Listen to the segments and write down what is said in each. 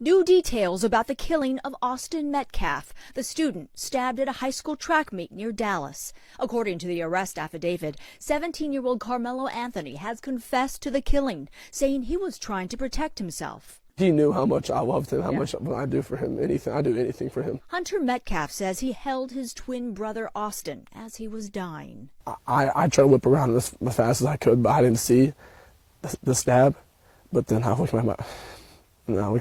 New details about the killing of Austin Metcalf, the student stabbed at a high school track meet near Dallas. According to the arrest affidavit, 17-year-old Karmelo Anthony has confessed to the killing, saying he was trying to protect himself. He knew how much I loved him, how much I do for him, anything. I do anything for him. Hunter Metcalf says he held his twin brother Austin as he was dying. I tried to whip around as fast as I could, but I didn't see the stab. But then I looked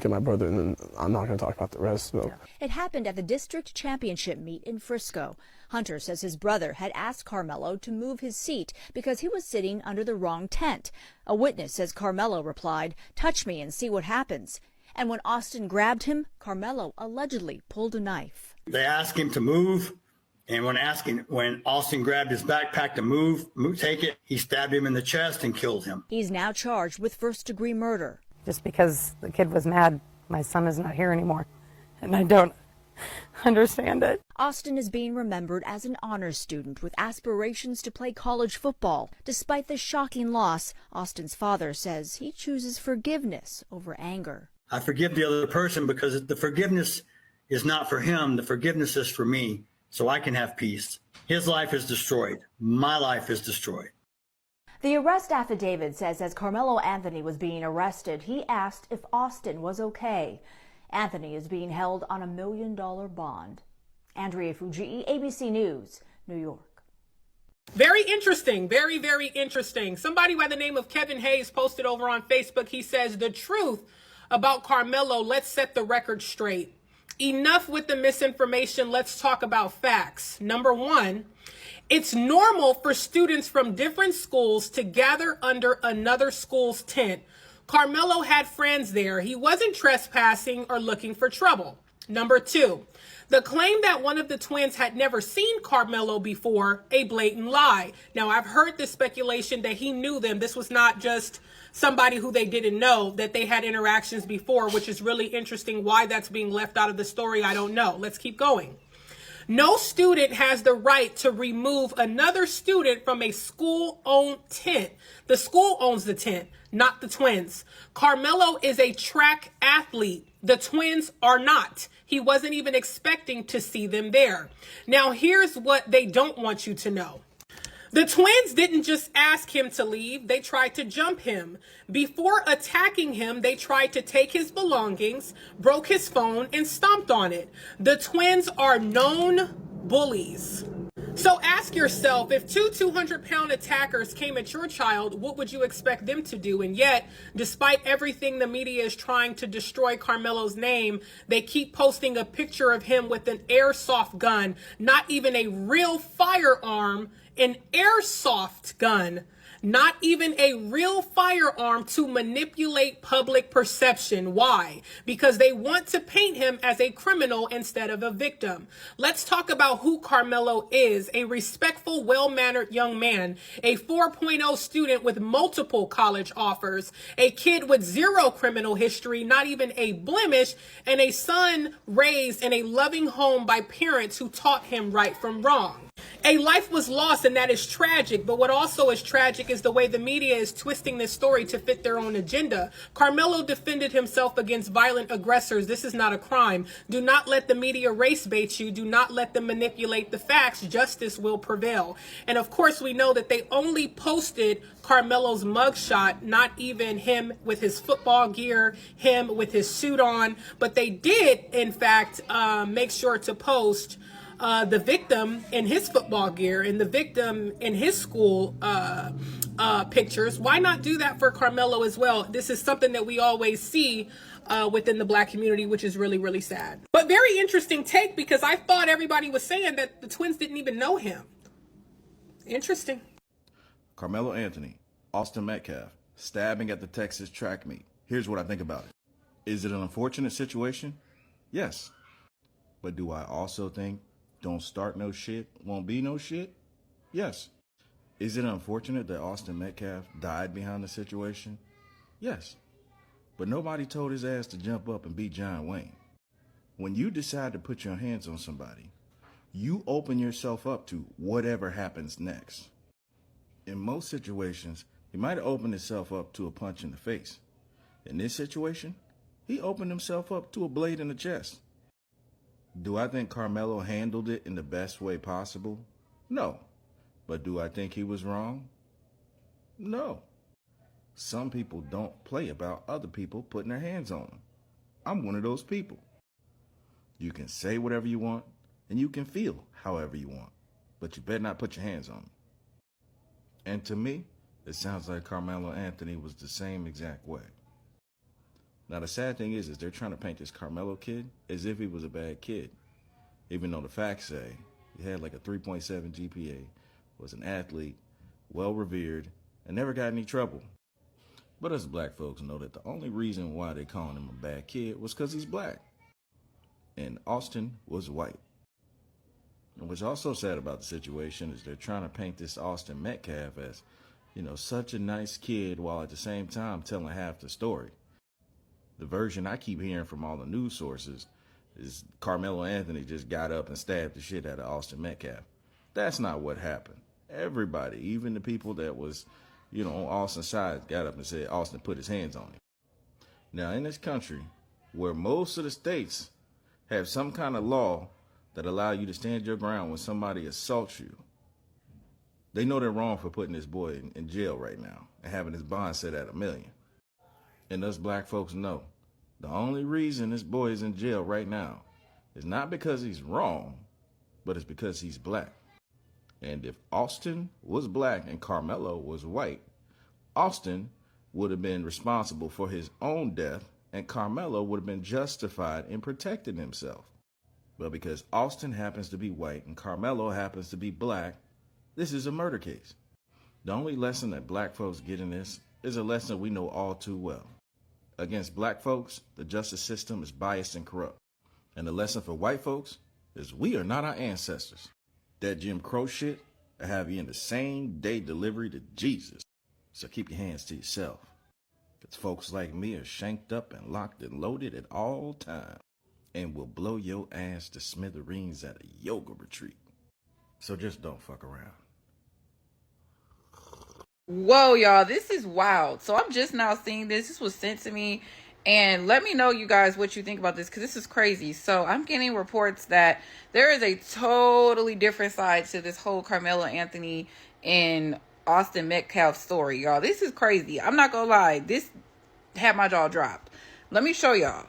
at my brother, and then I'm not going to talk about the rest. So. It happened at the district championship meet in Frisco. Hunter says his brother had asked Karmelo to move his seat because he was sitting under the wrong tent. A witness says Karmelo replied, "Touch me and see what happens." And when Austin grabbed him, Karmelo allegedly pulled a knife. They asked him to move, and when Austin grabbed his backpack to take it, he stabbed him in the chest and killed him. He's now charged with first-degree murder. Just because the kid was mad, my son is not here anymore, and I don't understand it. Austin is being remembered as an honors student with aspirations to play college football. Despite the shocking loss, Austin's father says he chooses forgiveness over anger. I forgive the other person because the forgiveness is not for him. The forgiveness is for me, so I can have peace. His life is destroyed. My life is destroyed. The arrest affidavit says as Karmelo Anthony was being arrested, he asked if Austin was okay. Anthony is being held on $1 million bond. Andrea Fujii, ABC News, New York. Very interesting. Very, very interesting. Somebody by the name of Kevin Hayes posted over on Facebook. He says, the truth about Karmelo, let's set the record straight. Enough with the misinformation. Let's talk about facts. Number one, it's normal for students from different schools to gather under another school's tent. Karmelo had friends there. He wasn't trespassing or looking for trouble. Number two, the claim that one of the twins had never seen Karmelo before, a blatant lie. Now, I've heard the speculation that he knew them. This was not just somebody who they didn't know, that they had interactions before, which is really interesting. Why that's being left out of the story, I don't know. Let's keep going. No student has the right to remove another student from a school-owned tent. The school owns the tent, not the twins. Karmelo is a track athlete. The twins are not. He wasn't even expecting to see them there. Now, here's what they don't want you to know. The twins didn't just ask him to leave, they tried to jump him. Before attacking him, they tried to take his belongings, broke his phone, and stomped on it. The twins are known bullies. So ask yourself, if two 200-pound attackers came at your child, what would you expect them to do? And yet, despite everything the media is trying to destroy Karmelo's name, they keep posting a picture of him with an airsoft gun, not even a real firearm, an airsoft gun, not even a real firearm to manipulate public perception. Why? Because they want to paint him as a criminal instead of a victim. Let's talk about who Karmelo is. A respectful, well-mannered young man, a 4.0 student with multiple college offers, a kid with zero criminal history, not even a blemish, and a son raised in a loving home by parents who taught him right from wrong. A life was lost, and that is tragic. But what also is tragic is the way the media is twisting this story to fit their own agenda. Karmelo defended himself against violent aggressors. This is not a crime. Do not let the media race bait you. Do not let them manipulate the facts. Justice will prevail. And of course, we know that they only posted Karmelo's mugshot, not even him with his football gear, him with his suit on. But they did, in fact, make sure to post the victim in his football gear and the victim in his school pictures. Why not do that for Karmelo as well? This is something that we always see within the black community, which is really, really sad. But very interesting take, because I thought everybody was saying that the twins didn't even know him. Interesting. Karmelo Anthony, Austin Metcalf, stabbing at the Texas track meet. Here's what I think about it. Is it an unfortunate situation? Yes. But do I also think don't start no shit, won't be no shit? Yes. Is it unfortunate that Austin Metcalf died behind the situation? Yes. But nobody told his ass to jump up and beat John Wayne. When you decide to put your hands on somebody, you open yourself up to whatever happens next. In most situations, he might have opened himself up to a punch in the face. In this situation, He opened himself up to a blade in the chest. Do I think Karmelo handled it in the best way possible? No. But do I think he was wrong? No. Some people don't play about other people putting their hands on them. I'm one of those people. You can say whatever you want, and you can feel however you want, but you better not put your hands on me. And to me, it sounds like Karmelo Anthony was the same exact way. Now, the sad thing is they're trying to paint this Karmelo kid as if he was a bad kid, even though the facts say he had like a 3.7 GPA, was an athlete, well-revered, and never got any trouble. But us black folks know that the only reason why they calling him a bad kid was because he's black. And Austin was white. And what's also sad about the situation is they're trying to paint this Austin Metcalf as, such a nice kid while at the same time telling half the story. The version I keep hearing from all the news sources is Karmelo Anthony just got up and stabbed the shit out of Austin Metcalf. That's not what happened. Everybody, even the people that was, on Austin's side, got up and said Austin put his hands on him. Now, in this country, where most of the states have some kind of law that allow you to stand your ground when somebody assaults you, they know they're wrong for putting this boy in jail right now and having his bond set at $1 million. And us black folks know the only reason this boy is in jail right now is not because he's wrong, but it's because he's black. And if Austin was black and Karmelo was white, Austin would have been responsible for his own death and Karmelo would have been justified in protecting himself. But because Austin happens to be white and Karmelo happens to be black, this is a murder case. The only lesson that black folks get in this is a lesson we know all too well. Against black folks, the justice system is biased and corrupt. And the lesson for white folks is we are not our ancestors. That Jim Crow shit will have you in the same day delivery to Jesus. So keep your hands to yourself. Because folks like me are shanked up and locked and loaded at all times. And will blow your ass to smithereens at a yoga retreat. So just don't fuck around. Whoa, y'all, this is wild. So I'm just now seeing this. This was sent to me. And let me know, you guys, what you think about this, because this is crazy. So I'm getting reports that there is a totally different side to this whole Karmelo Anthony and Austin Metcalf story, y'all. This is crazy. I'm not going to lie. This had my jaw dropped. Let me show y'all.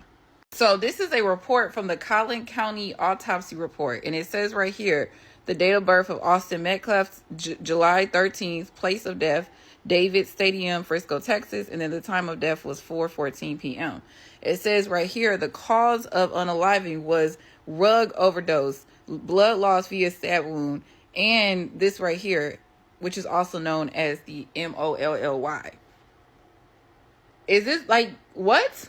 So this is a report from the Collin County Autopsy Report. And it says right here, the date of birth of Austin Metcalf, July 13th, place of death, David Stadium, Frisco, Texas, and then the time of death was 4:14 p.m. It says right here, the cause of unaliving was rug overdose, blood loss via stab wound, and this right here, which is also known as the MOLLY. Is this like, what?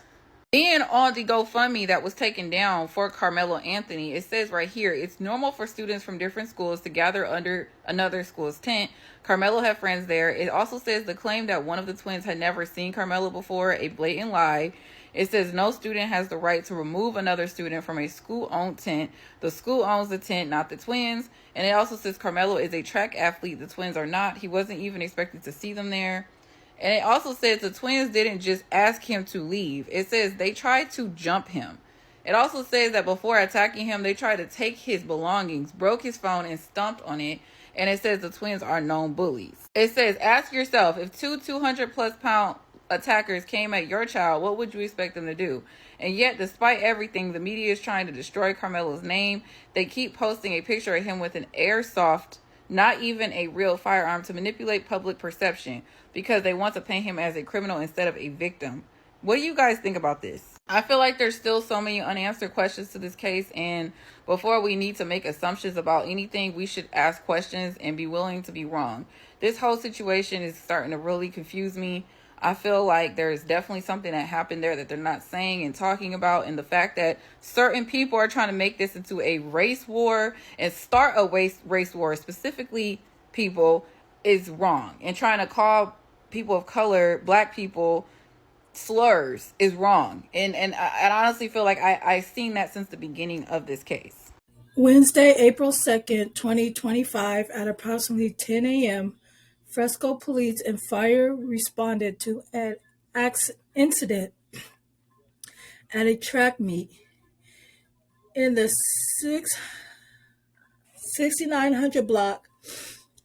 Then on the GoFundMe that was taken down for Karmelo Anthony, it says right here, it's normal for students from different schools to gather under another school's tent. Karmelo had friends there. It also says the claim that one of the twins had never seen Karmelo before, a blatant lie. It says no student has the right to remove another student from a school-owned tent. The school owns the tent, not the twins. And it also says Karmelo is a track athlete. The twins are not. He wasn't even expected to see them there. And it also says the twins didn't just ask him to leave. It says they tried to jump him. It also says that before attacking him, they tried to take his belongings, broke his phone, and stomped on it. And it says the twins are known bullies. It says, ask yourself, if two 200-plus pound attackers came at your child, what would you expect them to do? And yet, despite everything, the media is trying to destroy Karmelo's name. They keep posting a picture of him with an airsoft, not even a real firearm, to manipulate public perception because they want to paint him as a criminal instead of a victim. What do you guys think about this? I feel like there's still so many unanswered questions to this case, and before we need to make assumptions about anything, we should ask questions and be willing to be wrong. This whole situation is starting to really confuse me. I feel like there's definitely something that happened there that they're not saying and talking about, and the fact that certain people are trying to make this into a race war and start a race war, specifically people, is wrong. And trying to call people of color, black people, slurs is wrong. And I honestly feel like I've seen that since the beginning of this case. Wednesday, April 2nd, 2025, at approximately 10 a.m., Frisco police and fire responded to an incident at a track meet in the 6900 block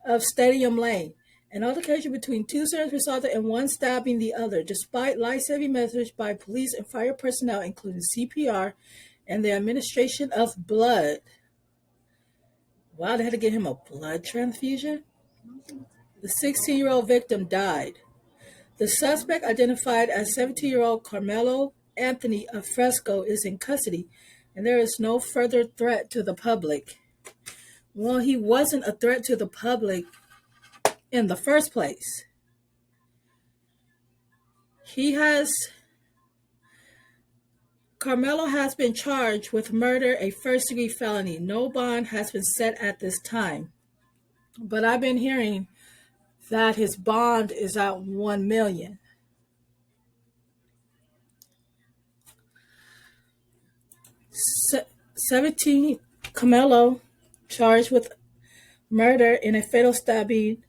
of Stadium Lane. An altercation between two students resulted in one stabbing the other, despite life-saving measures by police and fire personnel, including CPR and the administration of blood. Wow, they had to get him a blood transfusion? The 16-year-old victim died. The suspect, identified as 17-year-old Karmelo Anthony of Frisco, is in custody, and there is no further threat to the public. Well, he wasn't a threat to the public in the first place. Karmelo has been charged with murder, a first-degree felony. No bond has been set at this time. But I've been hearing that his bond is at $1 million. Karmelo, charged with murder in a fatal stabbing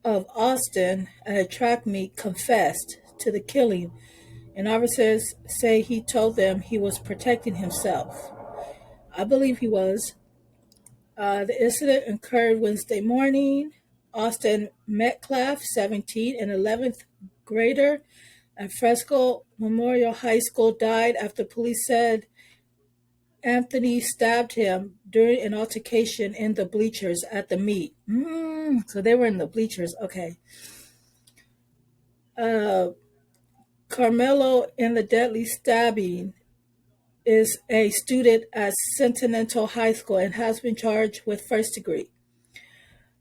of Austin at a track meet, confessed to the killing, and officers say he told them he was protecting himself. I believe he was. The incident occurred Wednesday morning. Austin Metcalf, 17, an 11th grader at Frisco Memorial High School, died after police said Anthony stabbed him during an altercation in the bleachers at the meet. So they were in the bleachers. Okay. Karmelo, in the deadly stabbing, is a student at Continental High School and has been charged with first degree.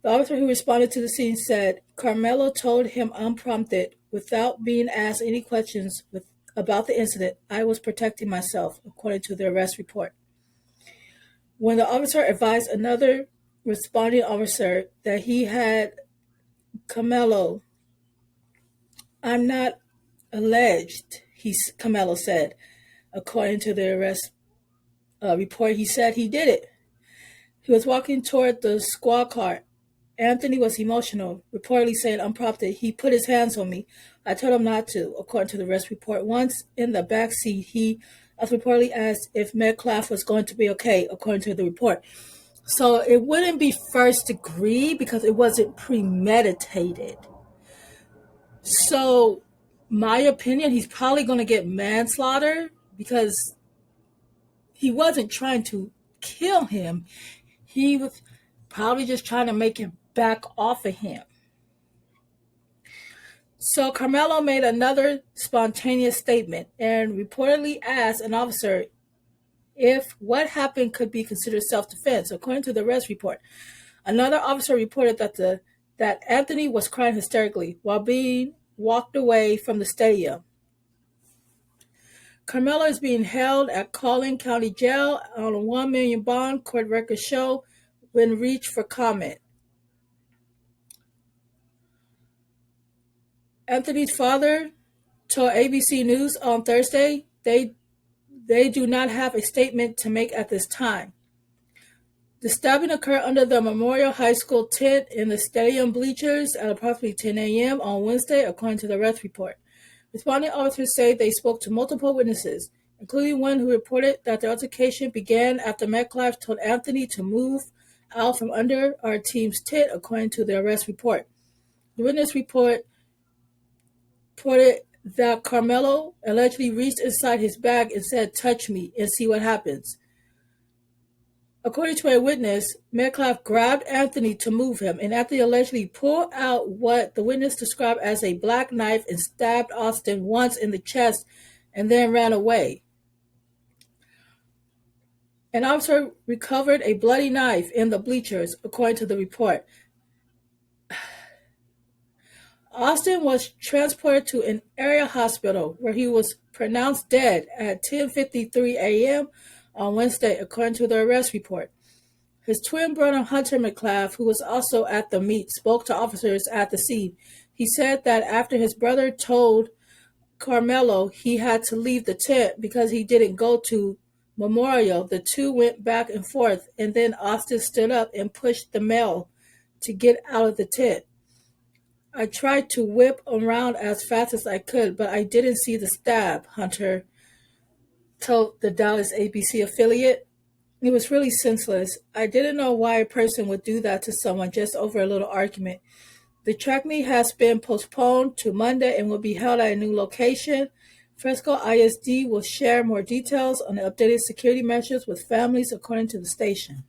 The officer who responded to the scene said Karmelo told him unprompted, without being asked any questions about the incident, "I was protecting myself," according to the arrest report. When the officer advised another responding officer that he had Karmelo, "I'm not alleged," Karmelo said. According to the arrest report, he said he did it. He was walking toward the squad car. Anthony was emotional, reportedly saying unprompted, "He put his hands on me. I told him not to," according to the arrest report. Once in the back seat, he was reportedly asked if Metcalf was going to be okay, according to the report. So it wouldn't be first degree because it wasn't premeditated. So my opinion, he's probably going to get manslaughter because he wasn't trying to kill him. He was probably just trying to make him back off of him. So Karmelo made another spontaneous statement and reportedly asked an officer if what happened could be considered self-defense, according to the arrest report. Another officer reported that Anthony was crying hysterically while being walked away from the stadium. Karmelo is being held at Collin County Jail on a $1 million bond, court records show, when reached for comment. Anthony's father told ABC News on Thursday they do not have a statement to make at this time. The stabbing occurred under the Memorial High School tent in the stadium bleachers at approximately 10 a.m. on Wednesday, according to the arrest report. Responding officers say they spoke to multiple witnesses, including one who reported that the altercation began after Metcalf told Anthony to move out from under our team's tent, according to the arrest report. The witness reported that Karmelo allegedly reached inside his bag and said, "Touch me and see what happens." According to a witness, Metcalf grabbed Anthony to move him, and Anthony allegedly pulled out what the witness described as a black knife and stabbed Austin once in the chest and then ran away. An officer recovered a bloody knife in the bleachers, according to the report. Austin was transported to an area hospital where he was pronounced dead at 10:53 a.m. on Wednesday, according to the arrest report. His twin brother, Hunter Metcalf, who was also at the meet, spoke to officers at the scene. He said that after his brother told Karmelo he had to leave the tent because he didn't go to Memorial, the two went back and forth, and then Austin stood up and pushed the male to get out of the tent. "I tried to whip around as fast as I could, but I didn't see the stab," Hunter told the Dallas ABC affiliate. It was really senseless. I didn't know why a person would do that to someone just over a little argument. The track meet has been postponed to Monday and will be held at a new location. Frisco ISD will share more details on the updated security measures with families, according to the station.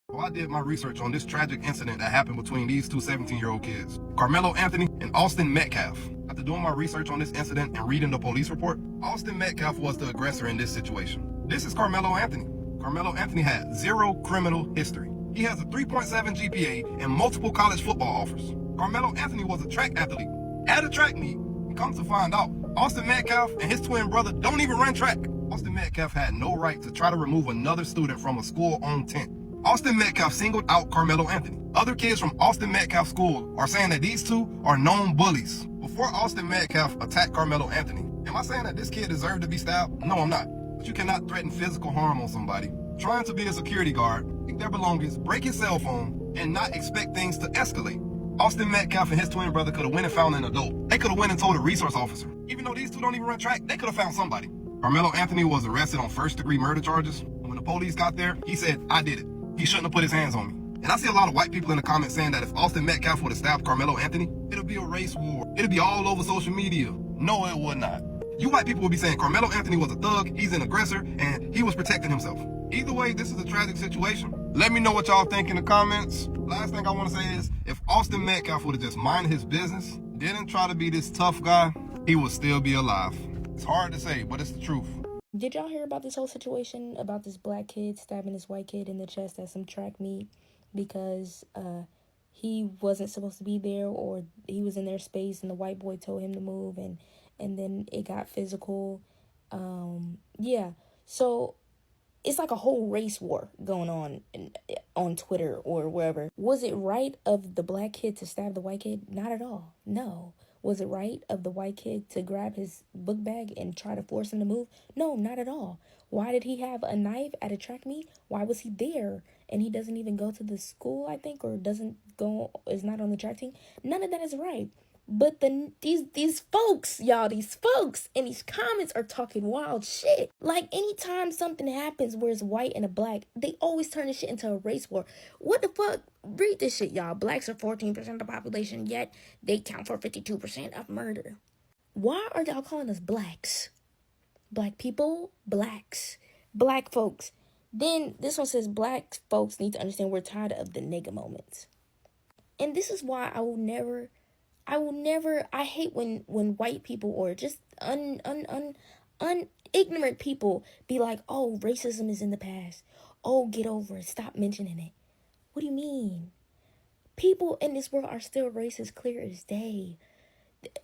Well, I did my research on this tragic incident that happened between these two 17-year-old kids, Karmelo Anthony and Austin Metcalf. After doing my research on this incident and reading the police report, Austin Metcalf was the aggressor in this situation. This is Karmelo Anthony. Karmelo Anthony had 0 criminal history. He has a 3.7 GPA and multiple college football offers. Karmelo Anthony was a track athlete. At a track meet, and come to find out, Austin Metcalf and his twin brother don't even run track. Austin Metcalf had no right to try to remove another student from a school-owned tent. Austin Metcalf singled out Karmelo Anthony. Other kids from Austin Metcalf's school are saying that these two are known bullies. Before Austin Metcalf attacked Karmelo Anthony, am I saying that this kid deserved to be stabbed? No, I'm not. But you cannot threaten physical harm on somebody, trying to be a security guard, take their belongings, break his cell phone, and not expect things to escalate. Austin Metcalf and his twin brother could have went and found an adult. They could have went and told a resource officer. Even though these two don't even run track, they could have found somebody. Karmelo Anthony was arrested on first-degree murder charges. When the police got there, he said, "I did it. He shouldn't have put his hands on me." And I see a lot of white people in the comments saying that if Austin Metcalf would have stabbed Karmelo Anthony, it'll be a race war. It'll be all over social media. No, it would not. You white people would be saying Karmelo Anthony was a thug, he's an aggressor, and he was protecting himself. Either way, this is a tragic situation. Let me know what y'all think in the comments. Last thing I want to say is, if Austin Metcalf would have just minded his business, didn't try to be this tough guy, he would still be alive. It's hard to say, but it's the truth. Did y'all hear about this whole situation about this black kid stabbing this white kid in the chest at some track meet because he wasn't supposed to be there, or he was in their space and the white boy told him to move, and then it got physical? Yeah, so it's like a whole race war going on Twitter or wherever. Was it right of the black kid to stab the white kid? Not at all. No. Was it right of the white kid to grab his book bag and try to force him to move? No, not at all. Why did he have a knife at a track meet? Why was he there? And he doesn't even go to the school, I think, or is not on the track team. None of that is right. But these folks, y'all, these folks in these comments are talking wild shit. Like, anytime something happens where it's white and a black, they always turn this shit into a race war. What the fuck? Read this shit, y'all. Blacks are 14% of the population, yet they count for 52% of murder. Why are y'all calling us blacks? Black people, blacks, black folks. Then this one says black folks need to understand we're tired of the nigga moments. And this is why I will never, I hate when white people or just ignorant people be like, oh, racism is in the past. Oh, get over it. Stop mentioning it. What do you mean? People in this world are still racist, clear as day.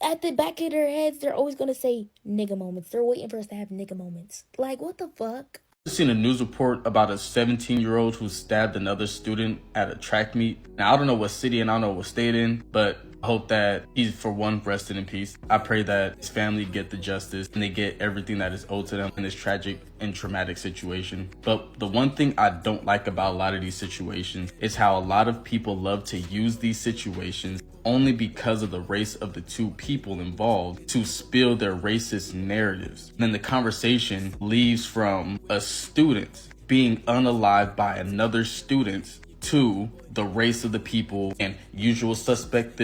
At the back of their heads, they're always going to say nigga moments. They're waiting for us to have nigga moments. Like, what the fuck? I've seen a news report about a 17-year-old who stabbed another student at a track meet. Now, I don't know what city and I don't know what state in, but I hope that he's, for one, rested in peace. I pray that his family get the justice and they get everything that is owed to them in this tragic and traumatic situation. But the one thing I don't like about a lot of these situations is how a lot of people love to use these situations only because of the race of the two people involved to spill their racist narratives. Then the conversation leaves from a student being unalived by another student to the race of the people and usual suspect,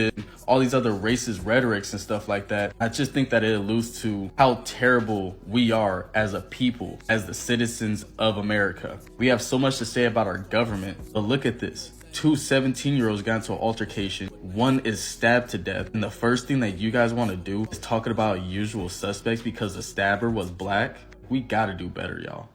all these other racist rhetorics and stuff like that. I just think that it alludes to how terrible we are as a people, as the citizens of America. We have so much to say about our government, but look at this. Two 17-year-olds got into an altercation. One is stabbed to death. And the first thing that you guys want to do is talking about usual suspects because the stabber was black. We got to do better, y'all.